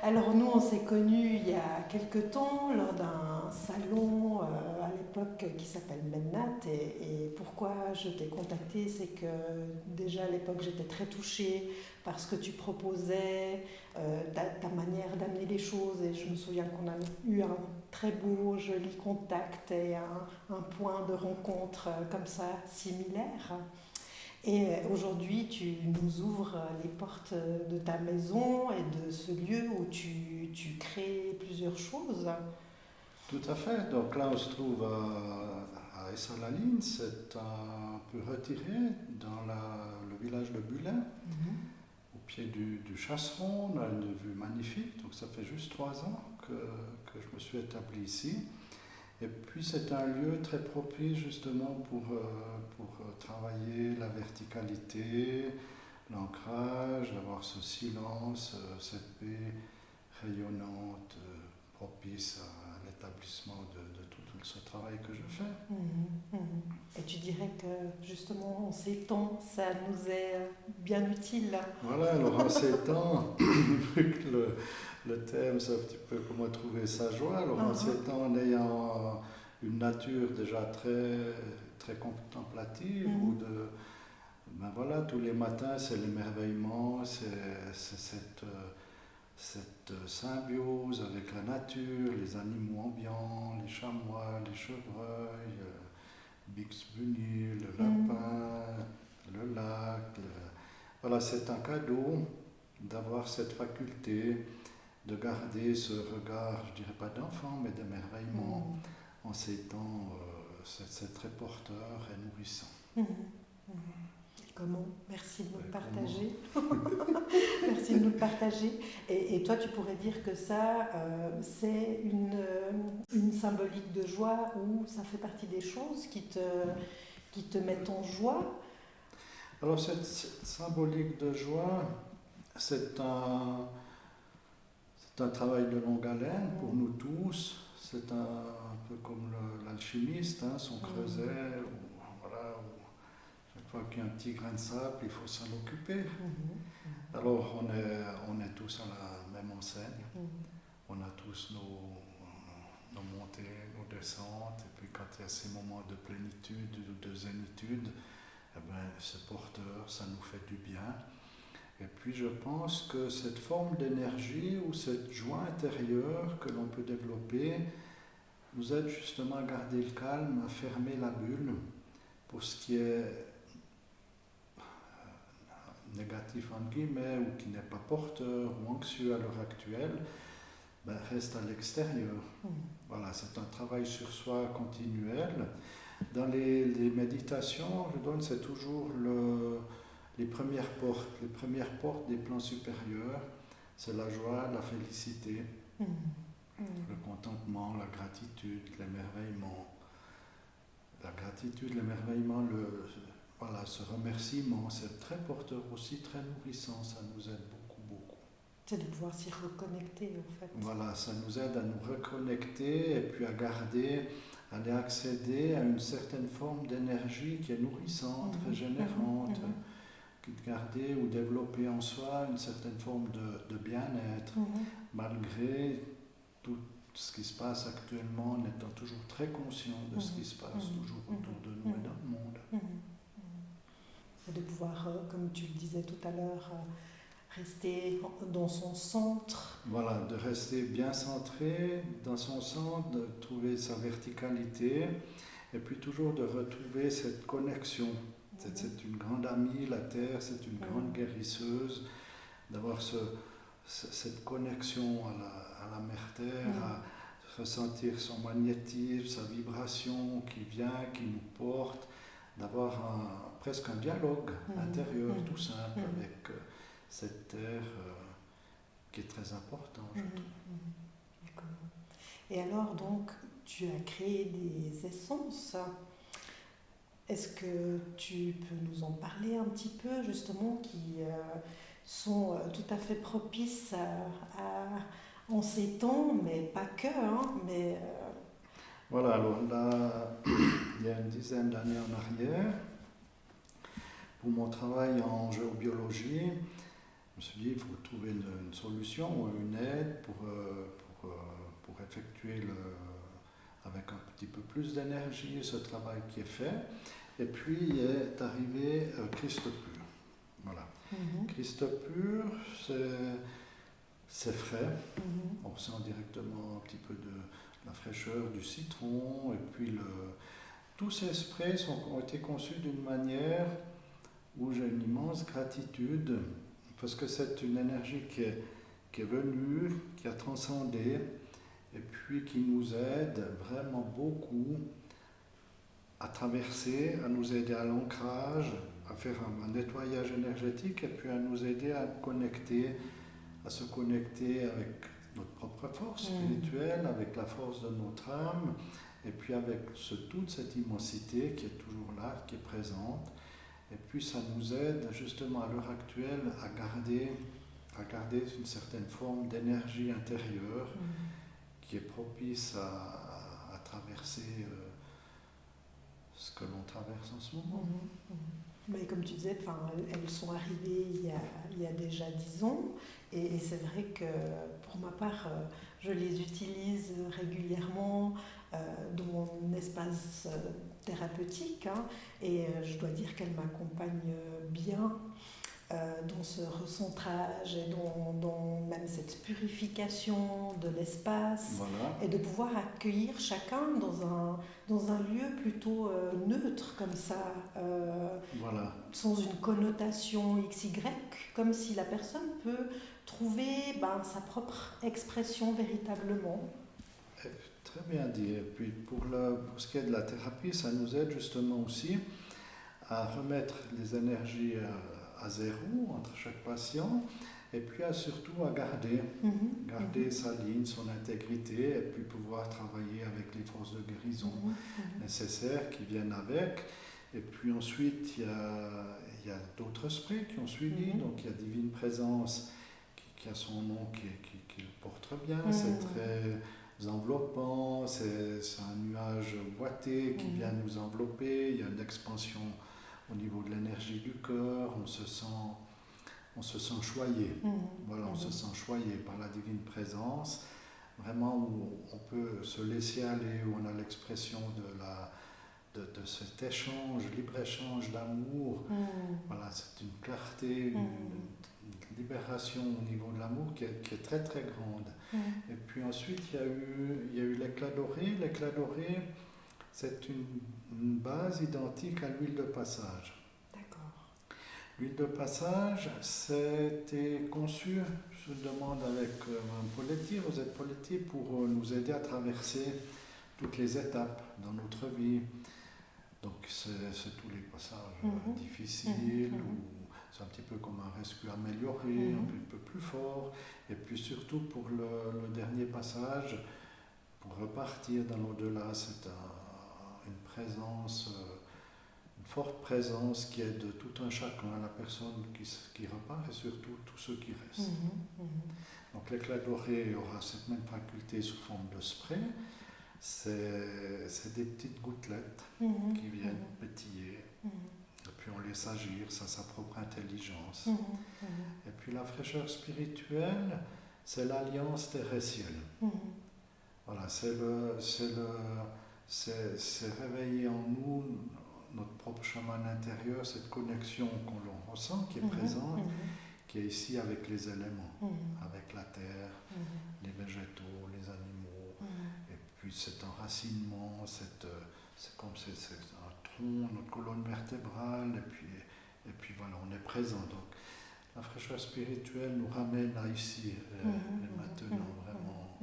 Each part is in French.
Alors nous, on s'est connus il y a quelque temps lors d'un salon à l'époque qui s'appelle Mennat. Et pourquoi je t'ai contacté, c'est que déjà à l'époque, j'étais très touchée par ce que tu proposais, ta manière d'amener les choses. Et je me souviens qu'on a eu un très beau, joli contact et un point de rencontre comme ça similaire. Et aujourd'hui, tu nous ouvres les portes de ta maison et de ce lieu où tu crées plusieurs choses. Tout à fait. Donc là, on se trouve à Essa-la-Ligne, c'est un peu retiré dans le village de Bulin, au pied du Chasseron. On a une vue magnifique. Donc ça fait juste 3 ans que je me suis établi ici. Et puis c'est un lieu très propice justement pour travailler la verticalité, l'ancrage, avoir ce silence, cette paix rayonnante, propice à l'établissement de tout ce travail que je fais. Et tu dirais que justement en ces temps, ça nous est bien utile. Voilà, alors en ces temps, vu que le thème c'est un petit peu comment trouver sa joie, alors en ces temps en ayant une nature déjà très, très contemplative, où ben voilà, tous les matins c'est l'émerveillement, c'est cette symbiose avec la nature, les animaux ambiants, les chamois, les chevreuils, Bixbuni, le lapin, le lac. Voilà, c'est un cadeau d'avoir cette faculté de garder ce regard, je dirais pas d'enfant, mais d'émerveillement en ces temps. C'est très porteur et nourrissant. Comment? Merci de nous le partager. Merci de nous le partager. Et toi, tu pourrais dire que ça, c'est une symbolique de joie, ou ça fait partie des choses qui te mettent en joie? Alors cette symbolique de joie, c'est un travail de longue haleine pour nous tous. C'est un peu comme l'alchimiste, son creuset. Voilà, chaque fois qu'il y a un petit grain de sable, il faut s'en occuper. Alors on est tous à la même enseigne. On a tous nos montées, nos descentes. Et puis quand il y a ces moments de plénitude ou de zénitude, eh ben, c'est porteur, ça nous fait du bien. Et puis je pense que cette forme d'énergie ou cette joie intérieure que l'on peut développer nous aide justement à garder le calme, à fermer la bulle pour ce qui est négatif entre guillemets ou qui n'est pas porteur ou anxieux à l'heure actuelle, ben, reste à l'extérieur. Voilà, c'est un travail sur soi continuel. Dans les méditations, je donne, c'est toujours les premières portes des plans supérieurs. C'est la joie, la félicité, le contentement, la gratitude, l'émerveillement. La gratitude, l'émerveillement, voilà, ce remerciement, c'est très porteur aussi, très nourrissant, ça nous aide beaucoup, beaucoup. C'est de pouvoir s'y reconnecter en fait. Voilà, ça nous aide à nous reconnecter et puis à garder, à aller accéder à une certaine forme d'énergie qui est nourrissante, régénérante, qui de garder ou développer en soi une certaine forme de bien-être, malgré tout ce qui se passe actuellement, en étant toujours très conscient de ce qui se passe toujours autour de nous et dans le monde. Et de pouvoir, comme tu le disais tout à l'heure, rester dans son centre. Voilà, de rester bien centré dans son centre, de trouver sa verticalité et puis toujours de retrouver cette connexion. C'est une grande amie, la Terre, c'est une grande guérisseuse, d'avoir cette connexion à la Mère Terre, à ressentir son magnétisme, sa vibration qui vient, qui nous porte, d'avoir presque un dialogue intérieur tout simple avec cette terre qui est très importante, je trouve. Et alors donc, tu as créé des essences. Est-ce que tu peux nous en parler un petit peu, justement, qui sont tout à fait propices en ces temps, mais pas que, mais... Voilà, alors là, il y a une dizaine d'années en arrière, pour mon travail en géobiologie, me suis dit, il faut trouver une solution, une aide pour effectuer avec un petit peu plus d'énergie ce travail qui est fait. Et puis est arrivé Christ pur. Voilà. Christ pur, c'est frais. On ressent directement un petit peu de la fraîcheur du citron. Et puis tous ces sprays ont été conçus d'une manière où j'ai une immense gratitude parce que c'est une énergie qui est venue, qui a transcendé et puis qui nous aide vraiment beaucoup à traverser, à nous aider à l'ancrage, à faire un nettoyage énergétique et puis à nous aider à se connecter avec notre propre force spirituelle, avec la force de notre âme et puis avec toute cette immensité qui est toujours là, qui est présente. Et puis ça nous aide justement à l'heure actuelle à garder une certaine forme d'énergie intérieure qui est propice à traverser ce que l'on traverse en ce moment. Mais comme tu disais, elles sont arrivées il y a déjà 10 ans et c'est vrai que pour ma part, je les utilise régulièrement dans mon espace thérapeutique et je dois dire qu'elles m'accompagnent bien dans ce recentrage et dans même cette purification de l'espace. Voilà. Et de pouvoir accueillir chacun dans un lieu plutôt neutre comme ça, Voilà. sans une connotation XY, comme si la personne peut trouver sa propre expression véritablement. Très bien dit. Et puis pour ce qui est de la thérapie, ça nous aide justement aussi à remettre les énergies à zéro entre chaque patient et puis surtout à garder sa ligne, son intégrité et puis pouvoir travailler avec les forces de guérison nécessaires qui viennent avec. Et puis ensuite, il y a d'autres sprays qui ont suivi. Donc il y a Divine Présence qui a son nom qui le porte très bien. C'est très enveloppant, c'est un nuage boité qui vient nous envelopper. Il y a une expansion au niveau de l'énergie du cœur. On se sent choyé. Voilà, on se sent choyé par la Divine Présence. Vraiment où on peut se laisser aller, où on a l'expression de cet échange, libre-échange d'amour. Voilà, c'est une clarté, une libération au niveau de l'amour qui est très très grande. Et puis ensuite, il y a eu l'éclat doré. L'éclat doré, c'est une base identique à l'huile de passage. D'accord. L'huile de passage, c'était conçu, je demande avec un Poletti, Rosette Poletti, pour nous aider à traverser toutes les étapes dans notre vie. Donc c'est tous les passages difficiles, ou c'est un petit peu comme un rescue amélioré, un peu plus fort. Et puis surtout pour le dernier passage, pour repartir dans l'au-delà, c'est une présence, une forte présence qui est de tout un chacun, la personne qui repart et surtout tous ceux qui restent. Donc l'éclat doré aura cette même faculté sous forme de spray. C'est des petites gouttelettes qui viennent pétiller. Et puis on laisse agir, ça a sa propre intelligence. Et puis la fraîcheur spirituelle, c'est l'alliance terre et ciel. Voilà, c'est réveiller en nous notre propre chaman intérieur, cette connexion qu'on ressent, qui est présente, qui est ici avec les éléments, avec la terre, les végétaux, les animaux, et puis cet enracinement, c'est un tronc, notre colonne vertébrale, et puis voilà, on est présent. Donc la fraîcheur spirituelle nous ramène à ici et maintenant, vraiment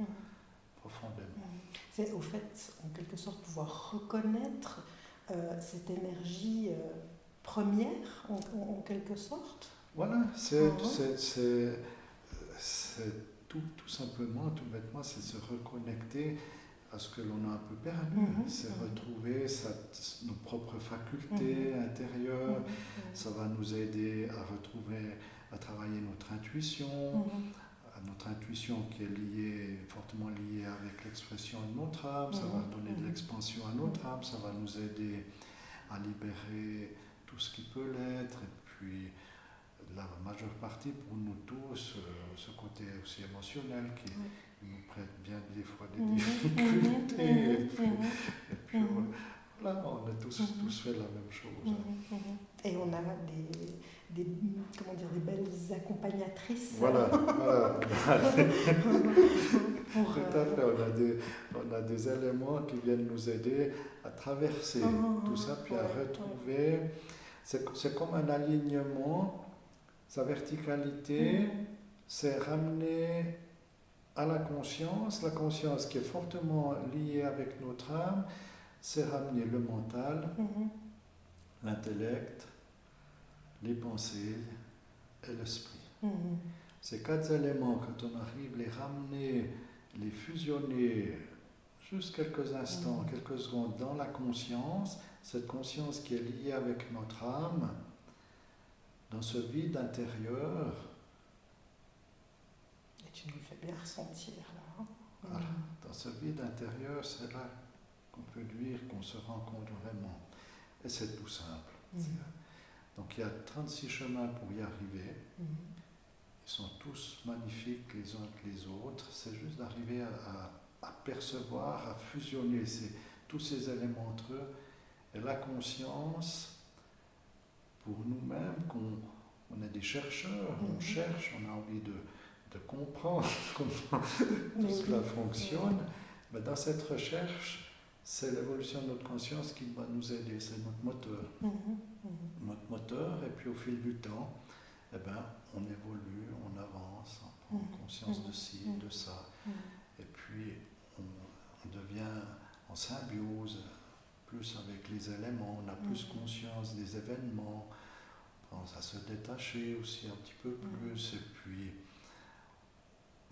profondément. C'est au fait, en quelque sorte, pouvoir reconnaître cette énergie première, en quelque sorte. Voilà, c'est tout simplement, tout bêtement, c'est se reconnecter à ce que l'on a un peu perdu, c'est retrouver nos propres facultés intérieures. Ça va nous aider à travailler notre intuition, qui est fortement liée avec l'expression de notre âme. Ça va donner de l'expansion à notre âme, ça va nous aider à libérer tout ce qui peut l'être, et puis la majeure partie pour nous tous, ce côté aussi émotionnel qui nous prête bien des fois des difficultés. Et puis voilà, on a tous fait la même chose. Et on a comment dire, des belles accompagnatrices. Voilà. Tout à fait, on a des éléments qui viennent nous aider à traverser tout ça, puis à retrouver. C'est comme un alignement, sa verticalité, c'est ramener à la conscience qui est fortement liée avec notre âme, c'est ramener le mental, l'intellect, les pensées et l'esprit. Ces 4 éléments, quand on arrive à les ramener, les fusionner juste quelques instants, quelques secondes dans la conscience, cette conscience qui est liée avec notre âme, dans ce vide intérieur. Et tu nous le fais bien ressentir là. Voilà. Dans ce vide intérieur, c'est là qu'on peut dire qu'on se rencontre vraiment. Et c'est tout simple. Donc il y a 36 chemins pour y arriver. Ils sont tous magnifiques les uns que les autres. C'est juste d'arriver à percevoir, à fusionner tous ces éléments entre eux. Et la conscience, pour nous-mêmes, on est des chercheurs, on cherche, on a envie de comprendre comment tout cela fonctionne. Mais dans cette recherche, c'est l'évolution de notre conscience qui va nous aider, c'est notre moteur. Notre moteur, et puis au fil du temps, eh ben, on évolue, on avance, on prend conscience de ci, de ça. Et puis, on devient en symbiose, plus avec les éléments, on a plus conscience des événements, on pense à se détacher aussi un petit peu plus. Et puis,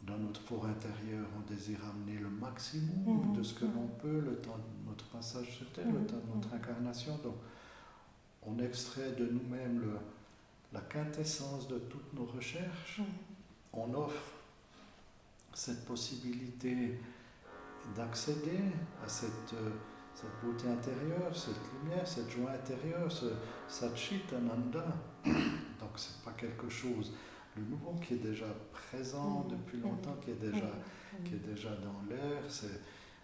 dans notre fort intérieur, on désire amener le maximum de ce que l'on peut, le temps de notre passage sur Terre, le temps de notre incarnation. Donc, on extrait de nous-mêmes la quintessence de toutes nos recherches. On offre cette possibilité d'accéder à cette beauté intérieure, cette lumière, cette joie intérieure, ce Satchitananda. Donc c'est pas quelque chose, le nouveau qui est déjà présent depuis longtemps, qui est déjà dans l'air,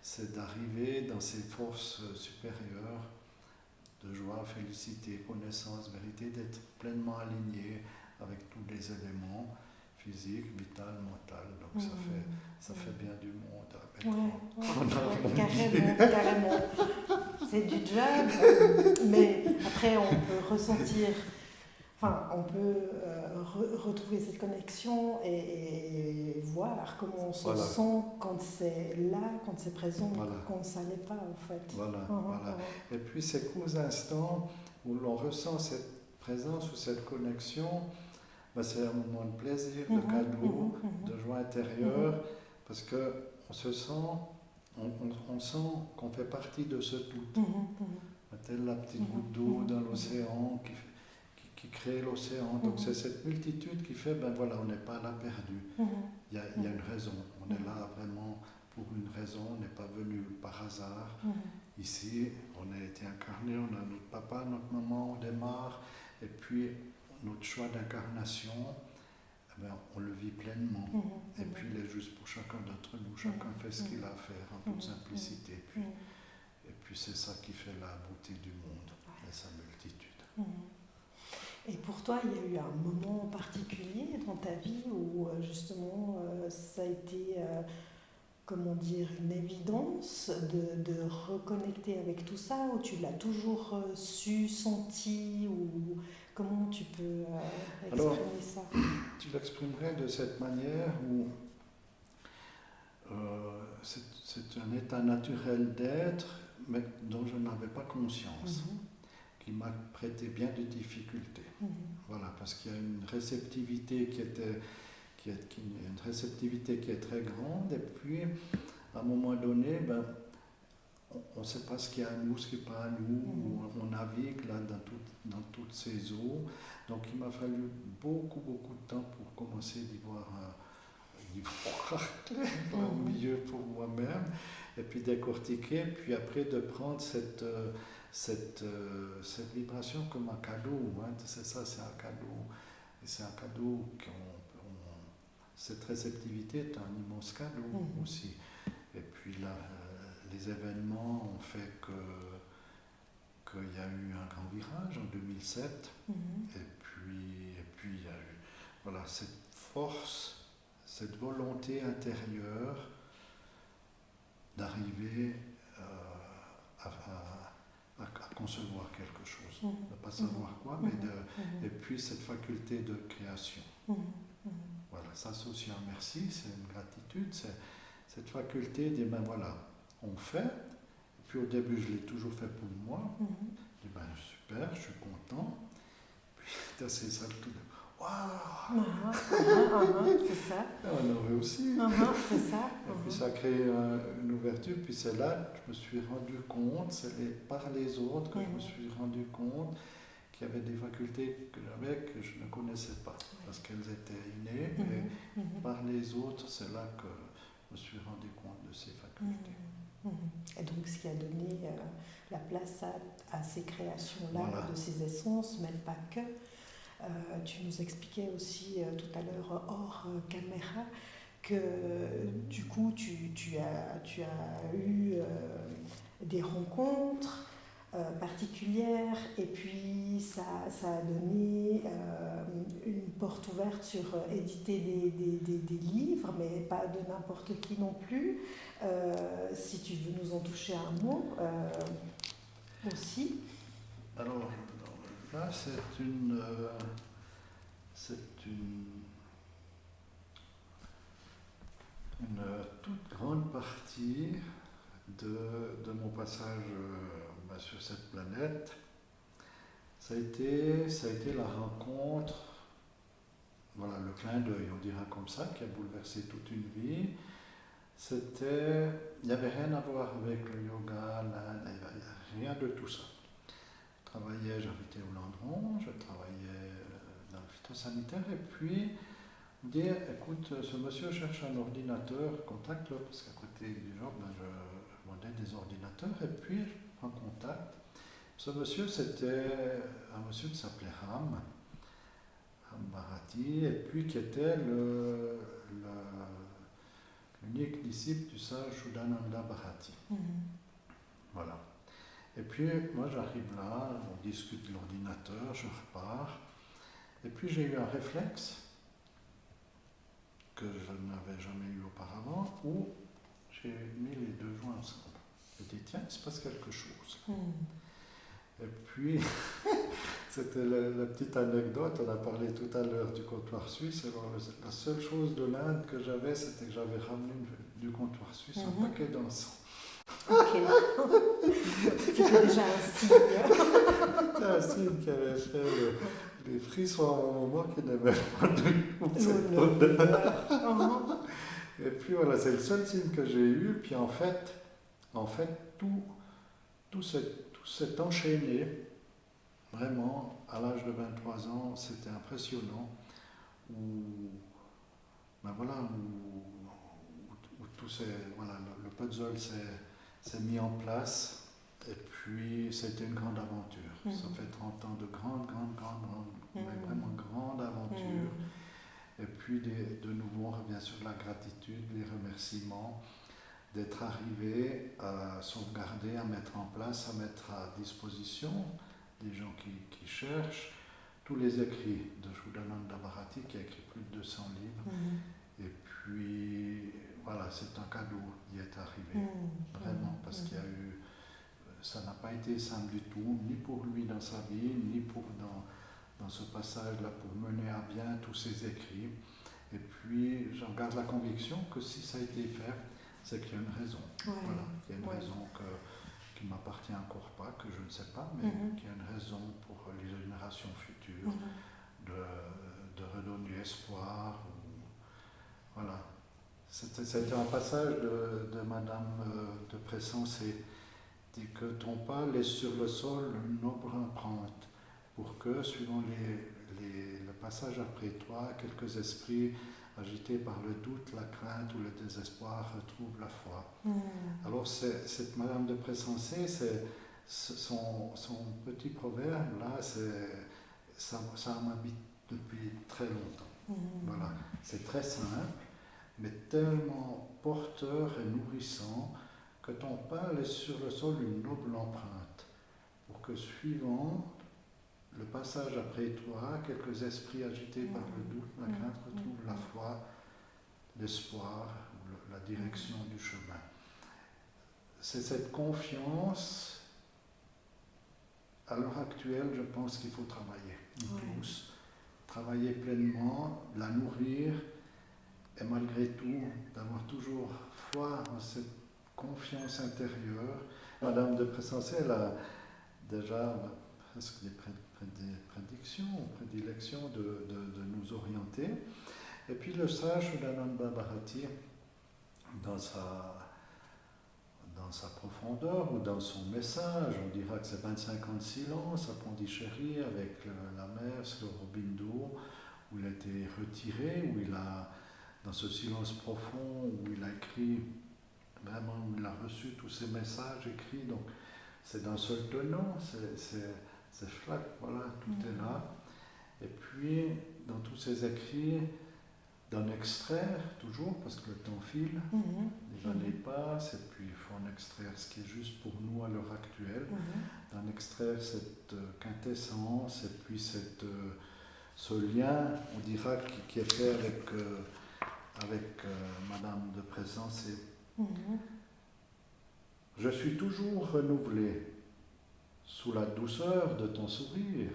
c'est d'arriver dans ces forces supérieures de joie, félicité, connaissance, vérité, d'être pleinement aligné avec tous les éléments physiques, vital, mental. Donc ça fait bien du monde. Carrément. C'est du job, mais après on peut ressentir, on peut retrouver cette connexion et voir comment on se sent quand c'est là, quand c'est présent, quand ça n'est pas en fait. Voilà. Et puis ces courts instants où l'on ressent cette présence ou cette connexion, c'est un moment de plaisir, de cadeau, de joie intérieure, parce qu'on se sent, on sent qu'on fait partie de ce tout. Telle la petite goutte d'eau dans l'océan qui crée l'océan. Donc c'est cette multitude qui fait, on n'est pas là perdu. Il y a une raison. On est là vraiment pour une raison. On n'est pas venu par hasard. Ici, on a été incarné, on a notre papa, notre maman, on démarre. Et puis, notre choix d'incarnation, on le vit pleinement. Et puis, il est juste pour chacun d'entre nous. Chacun fait ce qu'il a à faire en toute simplicité. Et puis, c'est ça qui fait la beauté du monde et sa multitude. Et pour toi, il y a eu un moment particulier dans ta vie où justement ça a été, une évidence de reconnecter avec tout ça, ou tu l'as toujours su, senti, ou comment tu peux exprimer ça? Tu l'exprimerais de cette manière où c'est un état naturel d'être, mais dont je n'avais pas conscience, qui m'a prêté bien de difficultés. Voilà, parce qu'il y a une réceptivité qui est très grande, et puis à un moment donné, on ne sait pas ce qui est à nous, ce qui n'est pas à nous, on navigue là dans toutes ces eaux. Donc il m'a fallu beaucoup de temps pour commencer d'y voir clair au milieu pour moi-même, et puis décortiquer, puis après de prendre cette vibration comme un cadeau. C'est ça, c'est un cadeau. Et c'est un cadeau cette réceptivité est un immense cadeau aussi. Et puis là, les événements ont fait qu'il y a eu un grand virage en 2007. Et puis il y a eu voilà, cette force, cette volonté intérieure d'arriver à concevoir quelque chose. Ne pas savoir quoi, mais et puis cette faculté de création. Voilà, ça c'est aussi un merci, c'est une gratitude, c'est cette faculté de dire, ben voilà, on fait. Et puis au début, je l'ai toujours fait pour moi. Je dis, ben super, je suis content. Puis c'est ça le tout de waouh! C'est ça. On en veut aussi. C'est ça. Et puis ça a créé une ouverture. Puis c'est là que je me suis rendu compte, c'est par les autres que je me suis rendu compte qu'il y avait des facultés que j'avais que je ne connaissais pas, parce qu'elles étaient innées. Et par les autres, c'est là que je me suis rendu compte de ces facultés. Et donc ce qui a donné la place à ces créations-là, Voilà. de ces essences, mais pas que. Tu nous expliquais aussi tout à l'heure hors caméra que du coup tu as eu des rencontres particulières et puis ça a donné une porte ouverte sur éditer des livres, mais pas de n'importe qui non plus. Si tu veux nous en toucher un mot aussi. Alors là, c'est une toute grande partie de mon passage sur cette planète. Ça a été la rencontre, voilà, le clin d'œil, on dira comme ça, qui a bouleversé toute une vie. Il n'y avait rien à voir avec le yoga, l'Inde, rien de tout ça. J'habitais au Landron, je travaillais dans le phytosanitaire, et puis dire, écoute, ce monsieur cherche un ordinateur, contacte-le, parce qu'à côté du job, je vendais des ordinateurs, et puis je prends contact. Ce monsieur, c'était un monsieur qui s'appelait Ram Bharati, et puis qui était l'unique disciple du sage Shuddhananda Bharati. Voilà. Et puis, moi, j'arrive là, on discute de l'ordinateur, je repars. Et puis, j'ai eu un réflexe que je n'avais jamais eu auparavant, où j'ai mis les deux joints ensemble. J'ai dit, tiens, il se passe quelque chose. Et puis, c'était la petite anecdote, on a parlé tout à l'heure du comptoir suisse. Alors, la seule chose de l'Inde que j'avais, c'était que j'avais ramené du comptoir suisse un paquet d'encens. Ok. C'était déjà un signe. C'était un signe qui avait fait les frissons à un moment qui n'avait pas de odeur. Et puis voilà, c'est le seul signe que j'ai eu. Puis en fait tout s'est enchaîné. Vraiment, à l'âge de 23 ans, c'était impressionnant. Où tout le puzzle s'est mis en place, et puis c'était une grande aventure. Ça fait 30 ans de grande, mais vraiment grande aventure. Et puis de nouveau, on revient sur la gratitude, les remerciements, d'être arrivé à sauvegarder, à mettre en place, à mettre à disposition des gens qui cherchent tous les écrits de Shuddhananda Bharati, qui a écrit plus de 200 livres. Et puis, voilà, c'est un cadeau d'y être arrivé, vraiment, parce qu'il y a eu, ça n'a pas été simple du tout, ni pour lui dans sa vie, ni dans ce passage-là, pour mener à bien tous ses écrits. Et puis, j'en garde la conviction que si ça a été fait, c'est qu'il y a une raison. Voilà, il y a une raison qui ne m'appartient encore pas, que je ne sais pas, mais qu'il y a une raison pour les générations futures de redonner espoir. Voilà. C'était un passage de Madame de Pressensé, dit que ton pas laisse sur le sol une noble empreinte, pour que, suivant le passage après toi, quelques esprits agités par le doute, la crainte ou le désespoir retrouvent la foi. Alors cette Madame de Pressensé, son petit proverbe là, ça m'habite depuis très longtemps. Mhm. Voilà, c'est très simple, mais tellement porteur et nourrissant que ton pas laisse sur le sol une noble empreinte, pour que suivant le passage après toi, quelques esprits agités par le doute, la crainte retrouvent la foi, l'espoir ou la direction du chemin. C'est cette confiance, à l'heure actuelle, je pense qu'il faut travailler, nous tous, travailler pleinement, la nourrir, et malgré tout, d'avoir toujours foi en cette confiance intérieure. Madame de Pressensé, elle a déjà presque des prédictions, prédilections de nous orienter. Et puis le sage Shuddhananda Bharati, dans sa profondeur ou dans son message, on dira que c'est 25 ans de silence à Pondichéry avec la mère Sri Aurobindo, où il a été retiré, où il a, dans ce silence profond, où il a écrit, vraiment, où il a reçu tous ces messages écrits, donc c'est d'un seul tenant, c'est flac, voilà, tout est là. Et puis, dans tous ces écrits, d'en extraire toujours, parce que le temps file, les années passent, et puis il faut en extraire ce qui est juste pour nous à l'heure actuelle, d'en extraire cette quintessence, et puis ce lien, on dira, qui est fait avec Madame de Pressensé. Je suis toujours renouvelé sous la douceur de ton sourire,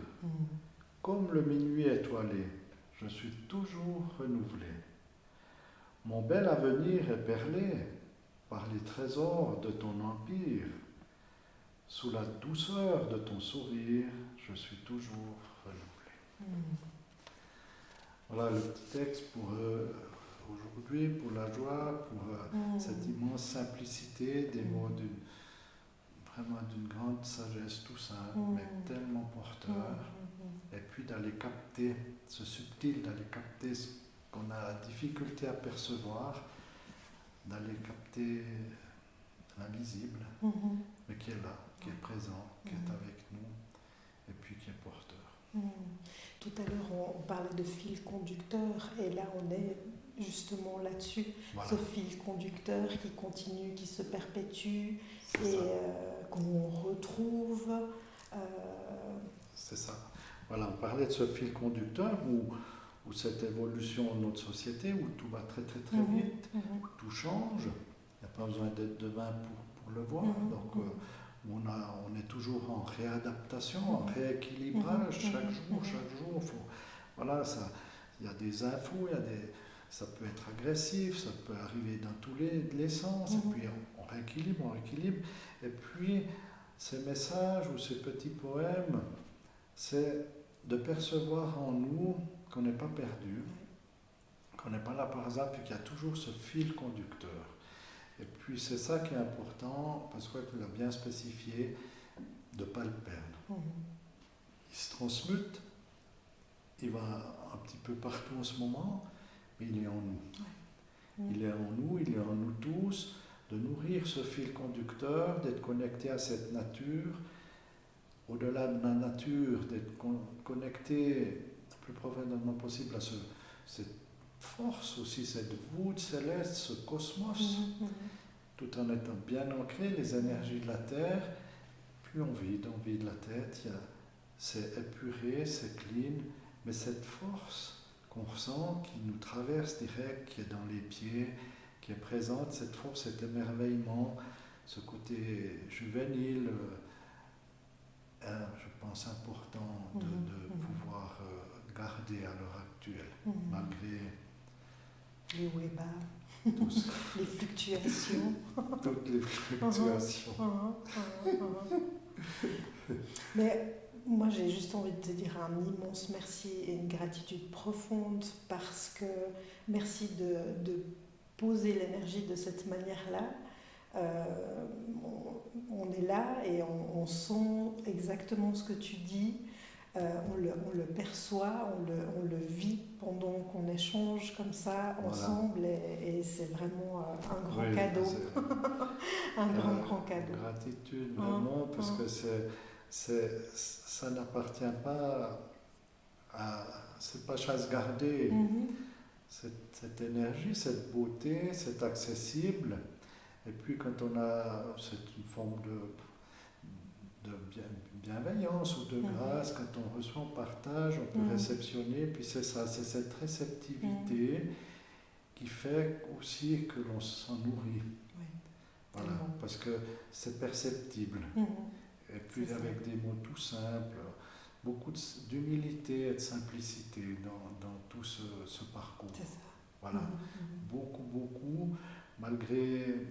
comme le minuit étoilé. Je suis toujours renouvelé. Mon bel avenir est perlé par les trésors de ton empire. Sous la douceur de ton sourire, je suis toujours renouvelé. Voilà le petit texte pour aujourd'hui, pour la joie, pour cette immense simplicité, des mots vraiment d'une grande sagesse, tout simple, mais tellement porteur. Et puis d'aller capter, ce subtil, d'aller capter ce qu'on a difficulté à percevoir, d'aller capter l'invisible, mais qui est là, qui est présent, qui est avec nous, et puis qui est porteur. Tout à l'heure, on parlait de fil conducteur, et là, on est justement là-dessus. Voilà. Ce fil conducteur qui continue, qui se perpétue, et qu'on retrouve. C'est ça. Voilà, on parlait de ce fil conducteur où cette évolution de notre société, où tout va très très très vite, tout change, il n'y a pas besoin d'être devin pour le voir, donc on est toujours en réadaptation, en rééquilibrage, chaque jour, voilà, il y a des infos, ça peut être agressif, ça peut arriver dans tous les sens, et puis on rééquilibre, et puis ces messages ou ces petits poèmes, c'est de percevoir en nous qu'on n'est pas perdu, qu'on n'est pas là par hasard, puis qu'il y a toujours ce fil conducteur. Et puis c'est ça qui est important, parce que tu l'as bien spécifié, de ne pas le perdre. Il se transmute, il va un petit peu partout en ce moment, mais il est en nous. Il est en nous, il est en nous tous, de nourrir ce fil conducteur, d'être connecté à cette nature, au-delà de la nature, d'être connecté le plus profondément possible à cette force aussi, cette voûte céleste, ce cosmos, tout en étant bien ancré, les énergies de la Terre, puis on vide la tête, c'est épuré, c'est clean, mais cette force qu'on ressent, qui nous traverse direct, qui est dans les pieds, qui est présente, cette force, cet émerveillement, ce côté juvénile, je pense important de pouvoir garder à l'heure actuelle, malgré les hauts et bas, les fluctuations. Toutes les fluctuations. Mais moi, j'ai juste envie de te dire un immense merci et une gratitude profonde, parce que merci de poser l'énergie de cette manière-là. On est là et on sent exactement ce que tu dis, on le perçoit, on le vit pendant qu'on échange comme ça ensemble, et c'est vraiment un grand cadeau. Un grand cadeau. Gratitude, vraiment, parce que ça n'appartient pas c'est pas chasse gardée. Mhm. Cette énergie, cette beauté, c'est accessible. Et puis quand on a c'est une forme de bienveillance ou de grâce, quand on reçoit, on partage, on peut réceptionner. Puis c'est ça, c'est cette réceptivité qui fait aussi que l'on s'en nourrit. Oui. Voilà, parce que c'est perceptible. Et puis C'est ça. avec des mots tout simples, beaucoup d'humilité et de simplicité dans tout ce parcours. C'est ça. Voilà, beaucoup, malgré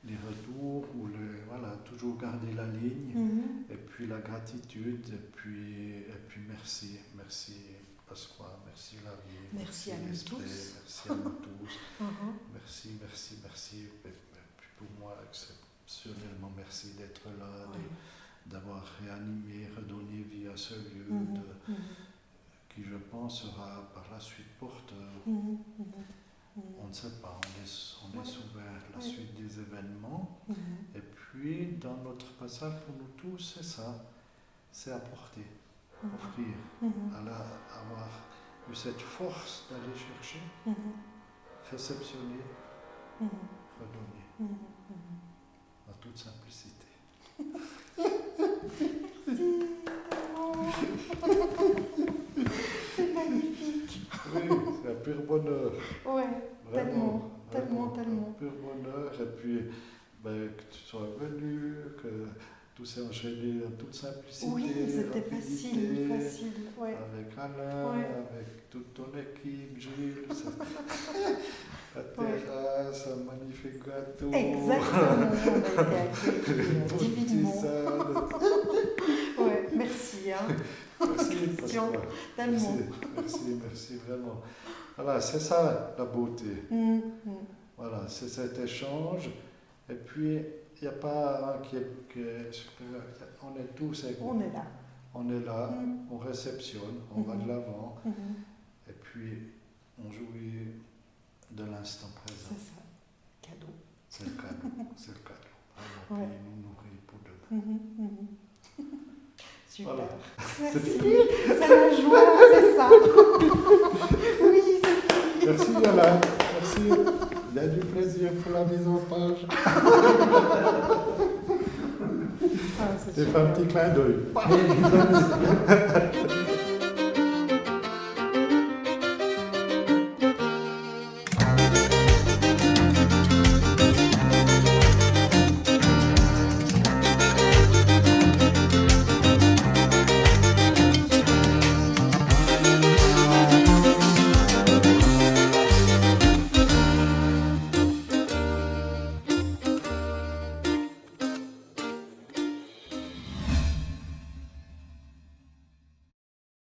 les retours, ou voilà, toujours garder la ligne, et puis la gratitude, et puis merci Pasqua, merci la vie, Merci à nous l'esprit, tous. merci à nous tous, merci, et puis pour moi exceptionnellement merci d'être là, d'avoir réanimé, redonné vie à ce lieu, qui je pense sera par la suite porteur. On ne sait pas, on laisse ouvert la suite des événements. Et puis, dans notre passage pour nous tous, c'est ça, c'est apporter, offrir, avoir eu cette force d'aller chercher, réceptionner, redonner, en toute simplicité. C'est magnifique. Oui, c'est un pur bonheur. Ouais, Vraiment, tellement. un pur bonheur. Et puis, que tu sois venu, que tout s'est enchaîné en toute simplicité. Oui, c'était rapidité, facile. Ouais. Avec Alain, avec toute ton équipe, Gilles, la terrasse, un magnifique gâteau. Exactement, on a été accueillis divinement. Ouais, merci. Merci, Christian, Pasqua. tellement. Merci, vraiment. Voilà, c'est ça la beauté. Voilà, c'est cet échange. Et puis, il n'y a pas un qui est. On est tous égaux. On est là. On est là, on réceptionne, on va de l'avant. Et puis, on jouit de l'instant présent. C'est ça. Cadeau. C'est le cadeau. Vraiment, puis il nous nourrit pour demain. Super. Voilà. Merci. C'est la joie, c'est ça. Oui, c'est fini. Merci Alain. Merci. Il y a du plaisir pour la mise en page. Ah, c'est J'ai fait un petit clin d'œil.